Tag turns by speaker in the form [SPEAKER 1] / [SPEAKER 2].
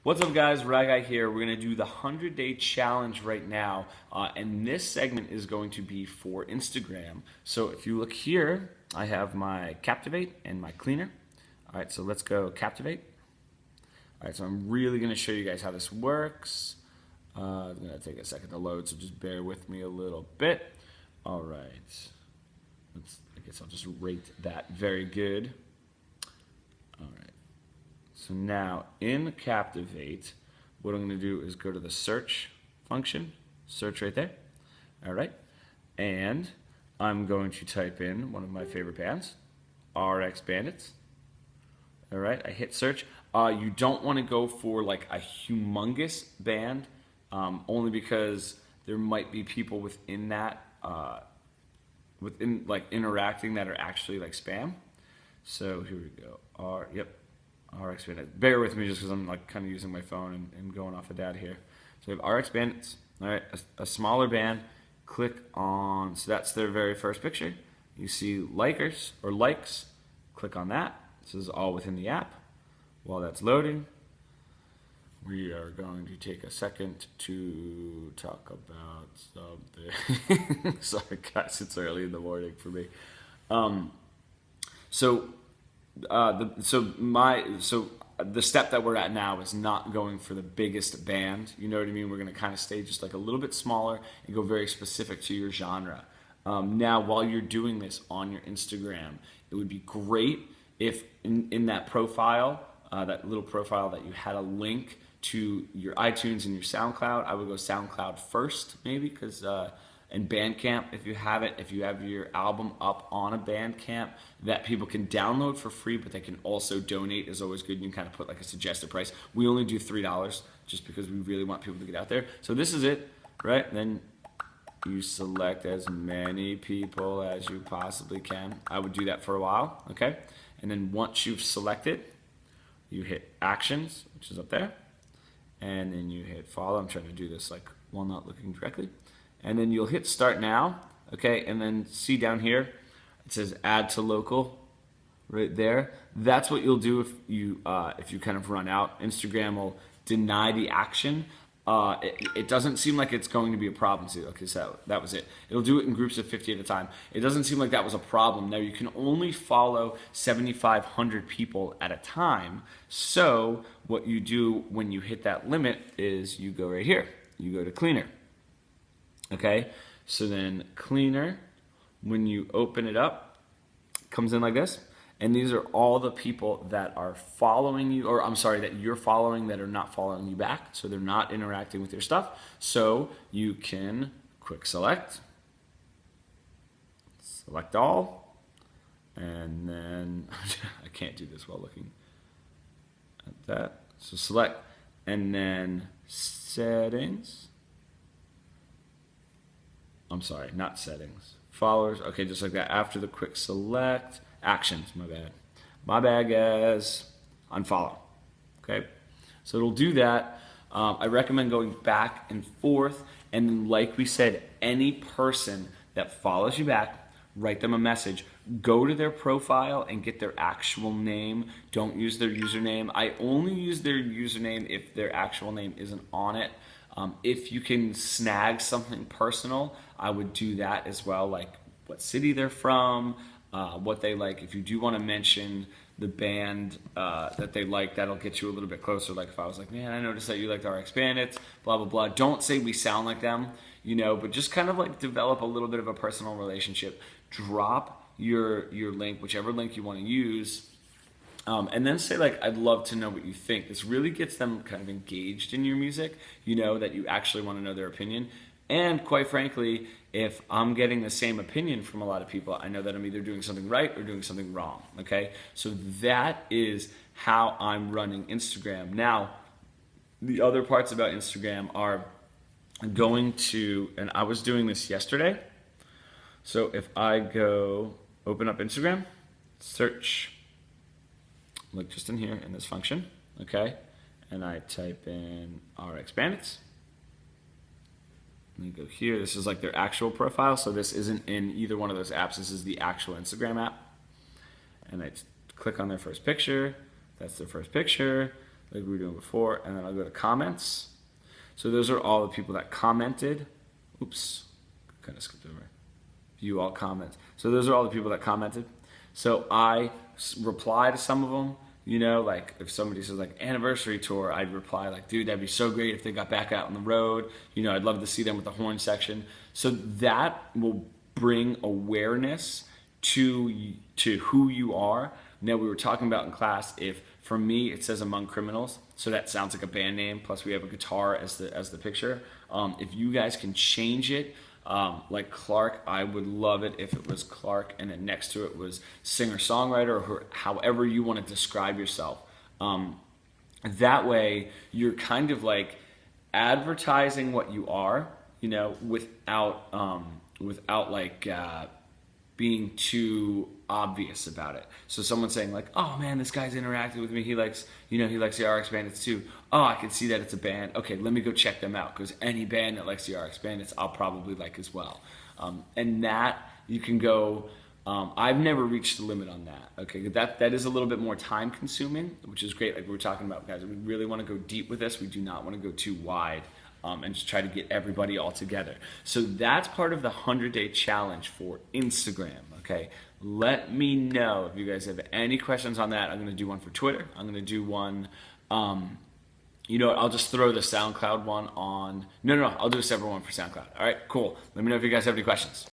[SPEAKER 1] What's up, guys? Ragai here. We're going to do the 100-day challenge right now, and this segment is going to be for Instagram. So if you look here, I have my Captivate and my cleaner. All right, so let's go Captivate. All right, so I'm really going to show you guys how this works. It's going to take a second to load, so just bear with me a little bit. All right. I guess I'll just rate that very good. All right. So now in Captivate, what I'm going to do is go to the search function, search right there. All right. And I'm going to type in one of my favorite bands, RX Bandits. All right. I hit search. You don't want to go for like a humongous band, only because there might be people within that, within like interacting that are actually like spam. So here we go. Yep. RX Bandits. Bear with me just because I'm like kind of using my phone and going off of data here. So we have RX Bandits. All right, a smaller band. Click on, so that's their very first picture. You see likers or likes. Click on that. This is all within the app. While that's loading, we are going to take a second to talk about something. Sorry, guys, it's early in the morning for me. So the step that we're at now is not going for the biggest band. You know what I mean? We're going to kind of stay just like a little bit smaller and go very specific to your genre. Now, while you're doing this on your Instagram, it would be great if in that profile, that little profile, that you had a link to your iTunes and your SoundCloud. I would go SoundCloud first, maybe, because and Bandcamp, if you have it, if you have your album up on a Bandcamp that people can download for free, but they can also donate, is always good. You can kind of put like a suggested price. We only do $3 just because we really want people to get out there. So this is it, right? Then you select as many people as you possibly can. I would do that for a while, okay? And then once you've selected, you hit Actions, which is up there, and then you hit Follow. I'm trying to do this like while not looking directly. And then you'll hit Start Now, okay? And then see down here, it says Add to Local, right there. That's what you'll do if you kind of run out. Instagram will deny the action. It doesn't seem like it's going to be a problem. See, okay, so that was it. It'll do it in groups of 50 at a time. It doesn't seem like that was a problem. Now you can only follow 7,500 people at a time. So what you do when you hit that limit is you go right here. You go to Cleaner. Okay, so then Cleaner, when you open it up, comes in like this. And these are all the people that are following you, or I'm sorry, that you're following that are not following you back. So they're not interacting with your stuff. So you can quick select all, and then I can't do this while looking at that. So select, and then settings. I'm sorry, not settings. Followers, okay, just like that. After the quick select, actions, my bad. My bad, guys. Unfollow, okay? So it'll do that. I recommend going back and forth, and then like we said, any person that follows you back, write them a message. Go to their profile and get their actual name. Don't use their username. I only use their username if their actual name isn't on it. If you can snag something personal, I would do that as well, like what city they're from, what they like. If you do want to mention the band that they like, that'll get you a little bit closer. Like if I was like, man, I noticed that you liked RX Bandits, blah, blah, blah. Don't say we sound like them, you know, but just kind of like develop a little bit of a personal relationship. Drop your link, whichever link you want to use, and then say like, I'd love to know what you think. This really gets them kind of engaged in your music, you know, that you actually want to know their opinion. And quite frankly, if I'm getting the same opinion from a lot of people, I know that I'm either doing something right or doing something wrong, okay? So that is how I'm running Instagram. Now, the other parts about Instagram are going to, and I was doing this yesterday. So if I go open up Instagram, search, look just in here in this function, okay? And I type in RX Bandits. Let me go here. This is like their actual profile. So this isn't in either one of those apps. This is the actual Instagram app. And I click on their first picture. That's their first picture. like we were doing before, and then I'll go to comments. So those are all the people that commented. Oops, kind of skipped over. View all comments. So those are all the people that commented. So I reply to some of them. You know, like if somebody says like anniversary tour, I'd reply like, dude, that'd be so great if they got back out on the road. You know, I'd love to see them with the horn section. So that will bring awareness to who you are. Now, we were talking about in class, if for me it says Among Criminals, so that sounds like a band name, plus we have a guitar as the picture. If you guys can change it, like Clark, I would love it if it was Clark and then next to it was singer-songwriter, or however you want to describe yourself. That way you're kind of like advertising what you are, you know, without like being too obvious about it. So someone's saying like, oh man, this guy's interacted with me. He likes, you know, he likes the RX Bandits too. Oh, I can see that it's a band. Okay, let me go check them out, because any band that likes the RX Bandits, I'll probably like as well. And that you can go, I've never reached the limit on that. Okay, that is a little bit more time consuming, which is great. Like we were talking about, guys, we really want to go deep with this. We do not want to go too wide. And just try to get everybody all together. So that's part of the 100-day challenge for Instagram, okay? Let me know if you guys have any questions on that. I'm gonna do one for Twitter. I'm gonna do one, you know what, I'll just throw the SoundCloud one on. No, I'll do a separate one for SoundCloud. All right, cool. Let me know if you guys have any questions.